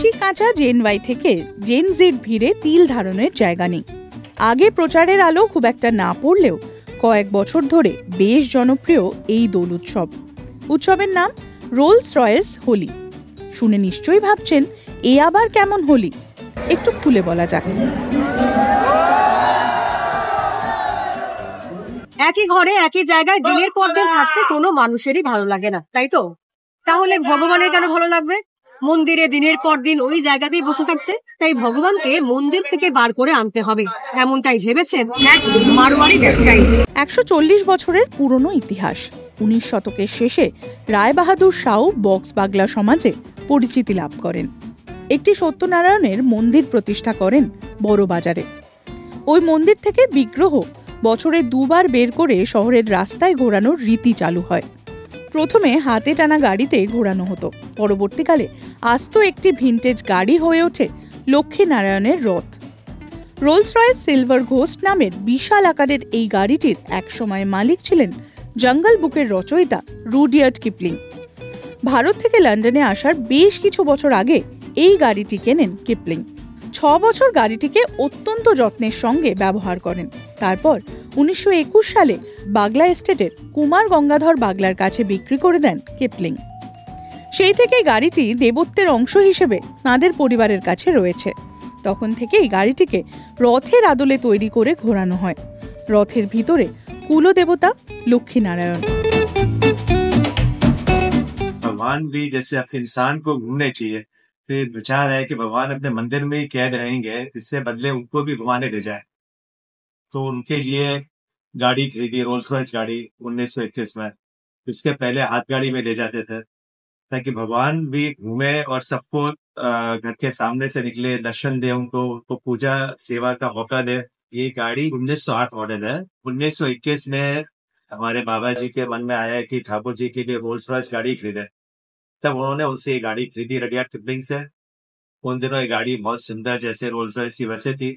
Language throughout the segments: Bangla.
কচি কাঁচা জেন ওয়াই থেকে জেন জির ভিড়ে তিল ধারণের জায়গা নেই। আগে প্রচারের আলো খুব একটা না পড়লেও কয়েক বছর ধরে বেশ জনপ্রিয় এই দোল উৎসব। উৎসবের নাম রোলস রয়েস হোলি। শুনে নিশ্চয়ই ভাবছেন এ আবার কেমন হোলি, একটু খুলে বলা যাক। একই ঘরে একই জায়গায় দিনের পর দিন থাকতে কোনো মানুষেরই ভালো লাগে না, তাই তো? তাহলে ভগবানের কেন ভালো লাগবে মন্দিরে দিনের পর দিন ওই জায়গাতেই বসে থাকতে? তাই ভগবানকে মন্দির থেকে বার করে আনতে হবে, এমনটাই ভেবেছেন মারোয়ারি ব্যবসায়ী। 140 বছরের পুরনো ইতিহাস। 19 শতকের শেষে রায় বাহাদুর শাহ বক্স বাগলা সমাজে পরিচিতি লাভ করেন। একটি সত্যনারায়ণের মন্দির প্রতিষ্ঠা করেন বড় বাজারে। ওই মন্দির থেকে বিগ্রহ বছরে দুবার বের করে শহরের রাস্তায় ঘোরানোর রীতি চালু হয়। প্রথমে হাতে টানা গাড়িতে ঘোরানো হতো, পরবর্তীকালে আস্ত একটি ভিনটেজ গাড়ি হয়ে ওঠে লক্ষ্মীনারায়ণের রথ। রোলস রয়েস সিলভার ঘোস্ট নামের বিশাল আকারের এই গাড়িটির একসময় মালিক ছিলেন জঙ্গল বুকের রচয়িতা রুডিয়ার্ড কিপলিং। ভারত থেকে লন্ডনে আসার বেশ কিছু বছর আগে এই গাড়িটি কেনেন কিপলিং। 6 বছর গাড়িটিকে অত্যন্ত যত্নের সঙ্গে ব্যবহার করেন। তারপর 1921 সালে বাগলা এস্টেটের কুমার গঙ্গাধর বাগলার কাছে বিক্রি করে দেন কিপলিং। সেই থেকেই গাড়িটি দেবত্বের অংশ হিসেবে তাঁদের পরিবারের কাছে রয়েছে। তখন থেকেই গাড়িটিকে রথের আদলে তৈরি করে ঘোরানো হয়। রথের ভিতরে কুলদেবতা लक्ष्मीनारायण। भगवान भी जैसे इंसान को घूमने चाहिए, तो विचार है कि भगवान अपने मंदिर में ही कैद रहेंगे, इससे बदले उनको भी घुमाने ले जाए। तो उनके लिए गाड़ी खरीदी, रोल्स रॉयस गाड़ी 1921 में। इसके पहले हाथ गाड़ी में ले जाते थे ताकि भगवान भी घूमे और सबको घर के सामने से निकले, दर्शन दे, उनको पूजा सेवा का मौका दे। ये गाड़ी 1908 मॉडल है। 1921 में हमारे बाबा जी के मन में आया कि ठाकुर जी के लिए रोल्स रॉयस गाड़ी खरीदे, तब उन्होंने उससे ये गाड़ी खरीदी रुडयार्ड किपलिंग से। उन दिनों ये गाड़ी बहुत सुंदर जैसे रोल्स रॉयस की वैसे थी,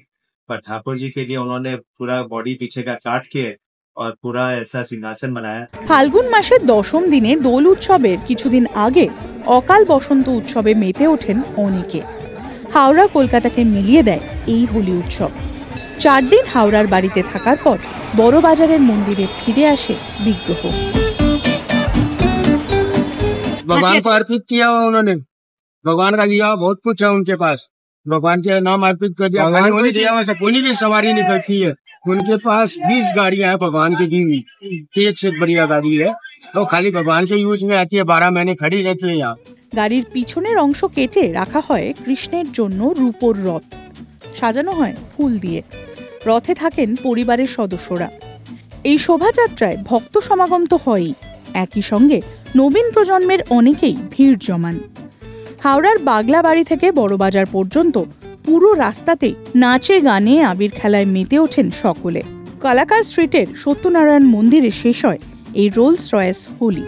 पर ठाकुर जी के लिए उन्होंने पूरा बॉडी पीछे का काट के और पूरा ऐसा सिंहासन बनाया। फाल्गुन मासेर दशम दिने दोल उत्सवेर কিছুদিন আগে অকাল বসন্ত উৎসবে মেতে ওঠেন অনেকে। হাওড়া কলকাতাকে মিলিয়ে দেয় এই হোলি উৎসব। 4 দিন হাওড়ার বাড়িতে থাকার পর বড় বাজারের মন্দিরে ফিরে আসে বিগ্রহ। भगवान को अर्पित किया उन्होंने, भगवान का दिया बहुत कुछ है उनके पास, भगवान के नाम अर्पित कर दिया। उन्हीं की सवारी निकलती है, उनके पास 20 गाड़ियां हैं भगवान की दी हुई, एक से बढ़िया गाड़ी है, तो खाली भगवान के यूज में आती है, 12 महीने खड़ी रहती है यहाँ। গাড়ির পিছনের অংশ কেটে রাখা হয় কৃষ্ণের জন্য রূপোর রথ, সাজানো হয় ফুল দিয়ে। রথে থাকেন পরিবারের সদস্যরা। এই শোভাযাত্রায় ভক্ত সমাগম তো হয়ই, একই সঙ্গে নবীন প্রজন্মের অনেকেই ভিড় জমান। হাওড়ার বাগলা বাড়ি থেকে বড়বাজার পর্যন্ত পুরো রাস্তাতে নাচে গানে আবির খেলায় মেতে ওঠেন সকলে। কালাকার স্ট্রিটের সত্যনারায়ণ মন্দিরে শেষ হয় এই রোলস রয়েস হোলি।